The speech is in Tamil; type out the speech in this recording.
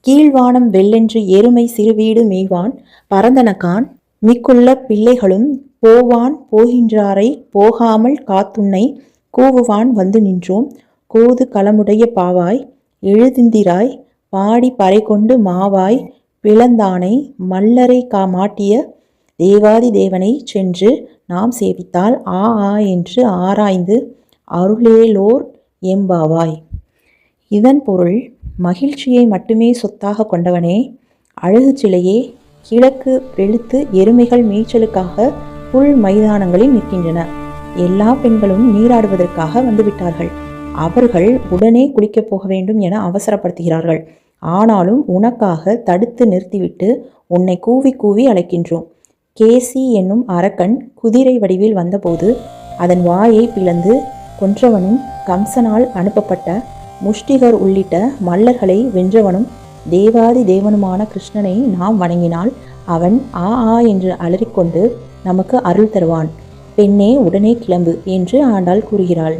கீழ்வானம் வெள்ளென்று எருமை சிறுவீடு மேய்வான் பரந்தனகான் மிக்குள்ள பிள்ளைகளும் போவான் போகின்றாரை போகாமல் காத்துன்னை கூவுவான் வந்து நின்றோம் கோது களமுடைய பாவாய் எழுதிந்திராய் பாடி பறைகொண்டு மாவாய் பிளந்தானை மல்லரை மாட்டிய தேவாதி தேவனை சென்று நாம் சேவித்தால் ஆ ஆ என்று ஆராய்ந்து அருளேலோர் எம்பாவாய். இதன் பொருள், மகிழ்ச்சியை மட்டுமே சொத்தாக கொண்டவனே, அழகு சிலையே, கிழக்கு வெளுத்து எருமைகள் மேய்ச்சலுக்காக புல் மைதானங்களில் நிற்கின்றன. எல்லா பெண்களும் நீராடுவதற்காக வந்துவிட்டார்கள். அவர்கள் உடனே குளிக்கப் போக வேண்டும் என அவசரப்படுத்துகிறார்கள். ஆனாலும் உனக்காக தடுத்து நிறுத்திவிட்டு உன்னை கூவி கூவி அழைக்கின்றோம். கேசி என்னும் அரக்கன் குதிரை வடிவில் வந்தபோது அதன் வாயை பிளந்து கொன்றவனும், கம்சனால் அனுப்பப்பட்ட முஷ்டிகர் உள்ளிட்ட மல்லர்களை வென்றவனும், தேவாதி தேவனுமான கிருஷ்ணனை நாம் வணங்கினால் அவன் ஆ ஆ என்று அலறிக்கொண்டு நமக்கு அருள் தருவான். பெண்ணே, உடனே கிளம்பு என்று ஆண்டாள் கூறுகிறாள்.